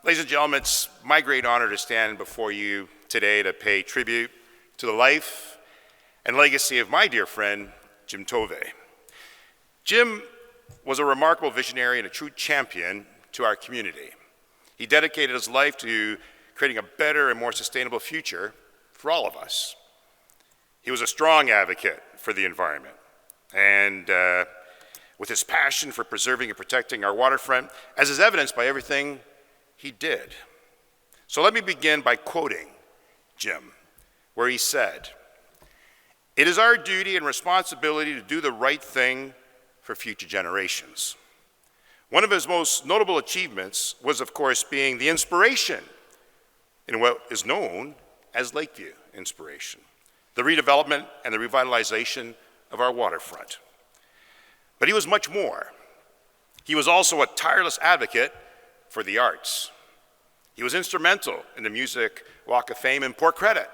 Ladies and gentlemen, it's my great honor to stand before you today to pay tribute to the life and legacy of my dear friend, Jim Tovey. Jim was a remarkable visionary and a true champion to our community. He dedicated his life to creating a better and more sustainable future for all of us. He was a strong advocate for the environment, and with his passion for preserving and protecting our waterfront, as is evidenced by everything he did. So let me begin by quoting Jim, where he said, "It is our duty and responsibility to do the right thing for future generations." One of his most notable achievements was, of course, being the inspiration in what is known as Lakeview Inspiration, the redevelopment and the revitalization of our waterfront. But he was much more. He was also a tireless advocate for the arts. He was instrumental in the Music Walk of Fame and Port Credit.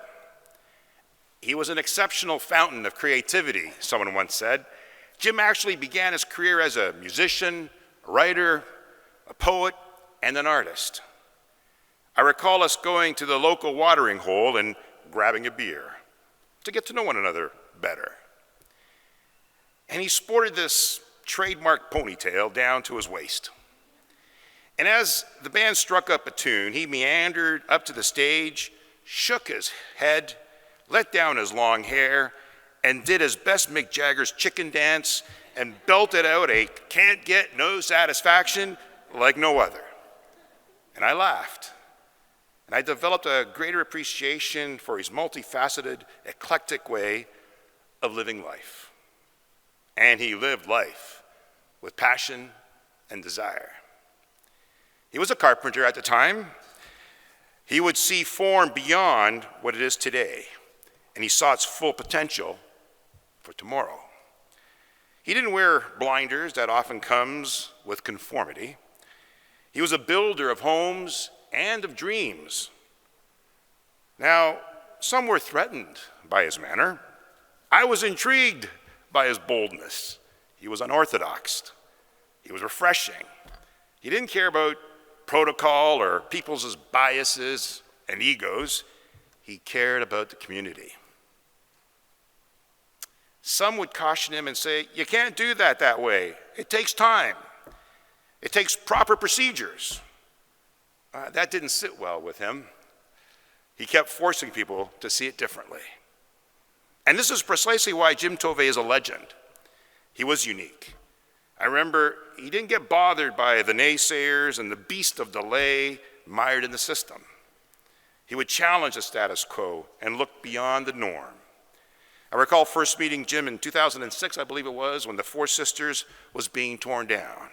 He was an exceptional fountain of creativity, someone once said. Jim actually began his career as a musician, a writer, a poet, and an artist. I recall us going to the local watering hole and grabbing a beer to get to know one another better. And he sported this trademark ponytail down to his waist. And as the band struck up a tune, he meandered up to the stage, shook his head, let down his long hair, and did his best Mick Jagger's chicken dance and belted out a "Can't Get No Satisfaction" like no other. And I laughed. And I developed a greater appreciation for his multifaceted, eclectic way of living life. And he lived life with passion and desire. He was a carpenter at the time. He would see form beyond what it is today, and he saw its full potential for tomorrow. He didn't wear blinders that often comes with conformity. He was a builder of homes and of dreams. Now, some were threatened by his manner. I was intrigued by his boldness. He was unorthodox. He was refreshing. He didn't care about protocol or people's biases and egos. He cared about the community. Some would caution him and say, "You can't do that way. It takes time. It takes proper procedures." That didn't sit well with him. He kept forcing people to see it differently. And this is precisely why Jim Tovey is a legend. He was unique. I remember he didn't get bothered by the naysayers and the beast of delay mired in the system. He would challenge the status quo and look beyond the norm. I recall first meeting Jim in 2006, I believe it was, when the Four Sisters was being torn down.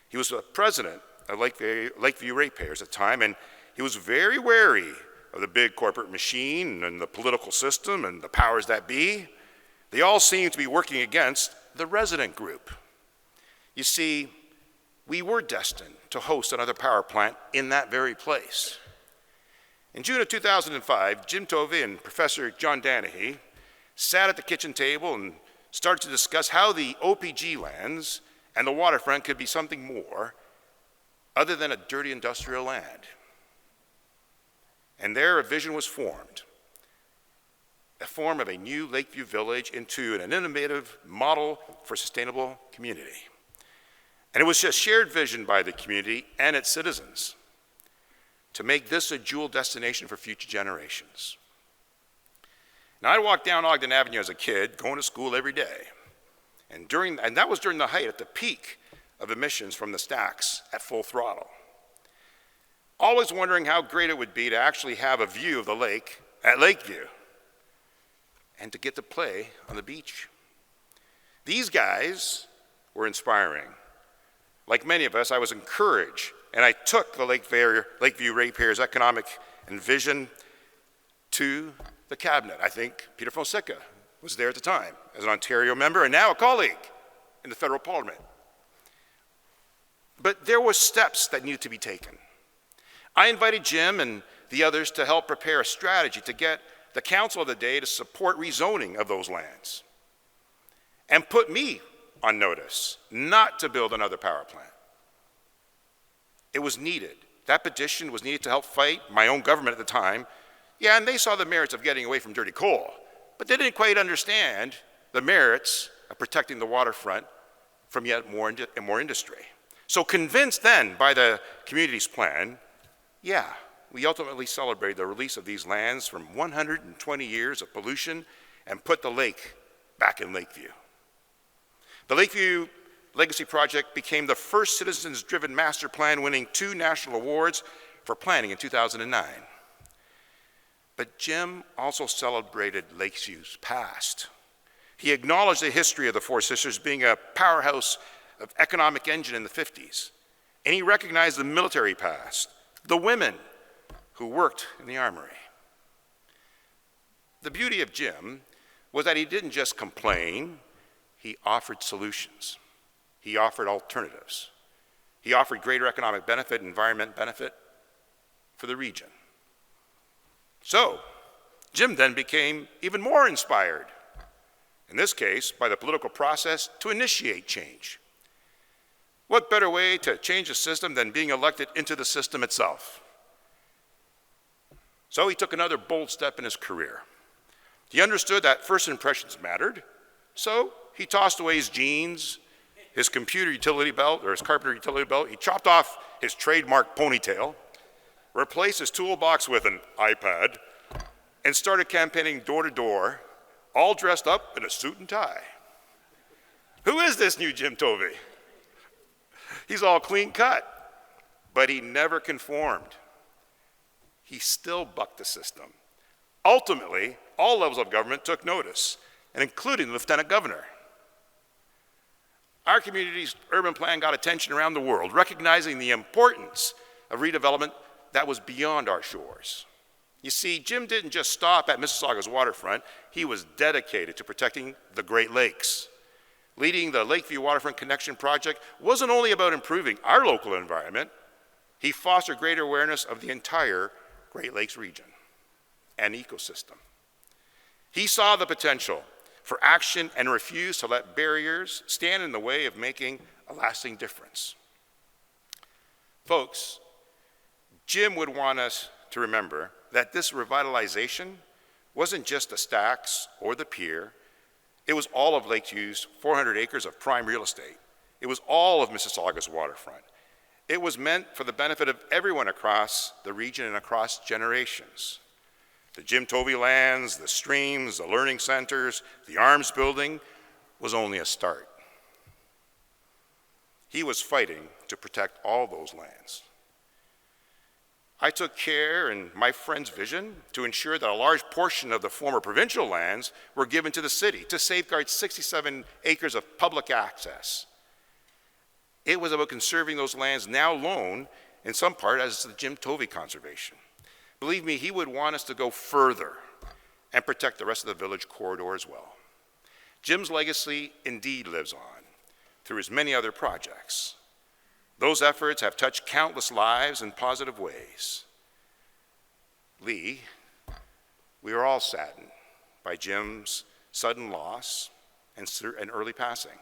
He was the president of Lakeview Ratepayers at the time, and he was very wary of the big corporate machine and the political system and the powers that be. They all seemed to be working against the resident group. You see, we were destined to host another power plant in that very place. In June of 2005, Jim Tovey and Professor John Danahy sat at the kitchen table and started to discuss how the OPG lands and the waterfront could be something more other than a dirty industrial land. And there a vision was formed, a form of a new Lakeview village into an innovative model for sustainable community. And it was a shared vision by the community and its citizens to make this a jewel destination for future generations. Now, I walked down Ogden Avenue as a kid, going to school every day. And that was during the height, at the peak of emissions from the stacks at full throttle. Always wondering how great it would be to actually have a view of the lake at Lakeview and to get to play on the beach. These guys were inspiring. Like many of us, I was encouraged, and I took the Lakeview Ratepayers economic and vision to the cabinet. I think Peter Fonseca was there at the time as an Ontario member and now a colleague in the federal parliament. But there were steps that needed to be taken. I invited Jim and the others to help prepare a strategy to get the council of the day to support rezoning of those lands and put me on notice not to build another power plant. It was needed That petition was needed to help fight my own government at the time. Yeah, and they saw the merits of getting away from dirty coal, but they didn't quite understand the merits of protecting the waterfront from yet more industry. So convinced then by the community's plan, yeah, we ultimately celebrated the release of these lands from 120 years of pollution and put the lake back in Lakeview. The Lakeview Legacy Project became the first citizens-driven master plan, winning 2 national awards for planning in 2009. But Jim also celebrated Lakeview's past. He acknowledged the history of the Four Sisters being a powerhouse of economic engine in the 50s. And he recognized the military past, the women who worked in the armory. The beauty of Jim was that he didn't just complain, he offered solutions. He offered alternatives. He offered greater economic benefit, environment benefit for the region. So, Jim then became even more inspired, in this case, by the political process to initiate change. What better way to change a system than being elected into the system itself? So he took another bold step in his career. He understood that first impressions mattered, so he tossed away his jeans, his computer utility belt, or his carpenter utility belt. He chopped off his trademark ponytail, replaced his toolbox with an iPad, and started campaigning door to door, all dressed up in a suit and tie. Who is this new Jim Tovey? He's all clean cut, but he never conformed. He still bucked the system. Ultimately, all levels of government took notice, and including the lieutenant governor. Our community's urban plan got attention around the world, recognizing the importance of redevelopment that was beyond our shores. You see, Jim didn't just stop at Mississauga's waterfront, he was dedicated to protecting the Great Lakes. Leading the Lakeview Waterfront Connection Project wasn't only about improving our local environment, he fostered greater awareness of the entire Great Lakes region and ecosystem. He saw the potential for action and refused to let barriers stand in the way of making a lasting difference. Folks, Jim would want us to remember that this revitalization wasn't just the stacks or the pier. It was all of Lakeview's 400 acres of prime real estate. It was all of Mississauga's waterfront. It was meant for the benefit of everyone across the region and across generations. The Jim Tovey lands, the streams, the learning centers, the arms building was only a start. He was fighting to protect all those lands. I took care in my friend's vision to ensure that a large portion of the former provincial lands were given to the city to safeguard 67 acres of public access. It was about conserving those lands now known in some part as the Jim Tovey Conservation. Believe me, he would want us to go further and protect the rest of the village corridor as well. Jim's legacy indeed lives on through his many other projects. Those efforts have touched countless lives in positive ways. Lee, we are all saddened by Jim's sudden loss and early passing.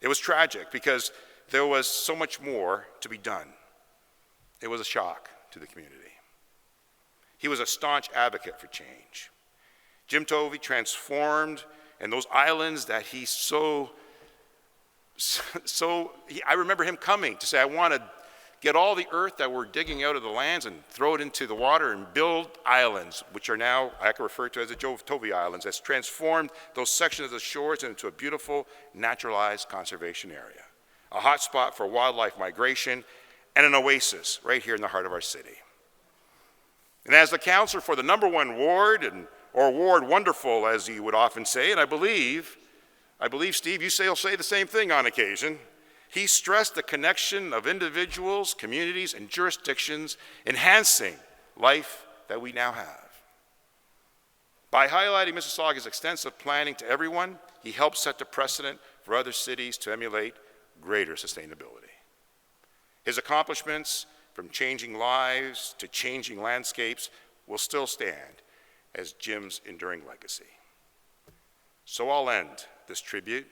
It was tragic because there was so much more to be done. It was a shock to the community. He was a staunch advocate for change. Jim Tovey transformed, and those islands that he I remember him coming to say, I want to get all the earth that we're digging out of the lands and throw it into the water and build islands, which are now, I can refer to as the Tovey Islands, that's transformed those sections of the shores into a beautiful, naturalized conservation area, a hot spot for wildlife migration, and an oasis right here in the heart of our city. And as the counselor for the #1 ward, or Ward Wonderful, as he would often say, and I believe, Steve, you'll say the same thing on occasion, he stressed the connection of individuals, communities, and jurisdictions, enhancing life that we now have. By highlighting Mississauga's extensive planning to everyone, he helped set the precedent for other cities to emulate greater sustainability. His accomplishments, from changing lives to changing landscapes, will still stand as Jim's enduring legacy. So I'll end this tribute,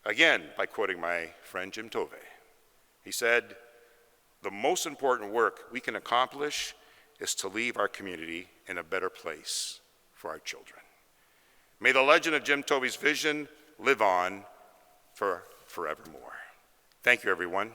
again, by quoting my friend Jim Tovey. He said, the most important work we can accomplish is to leave our community in a better place for our children. May the legend of Jim Tovey's vision live on for forevermore. Thank you, everyone.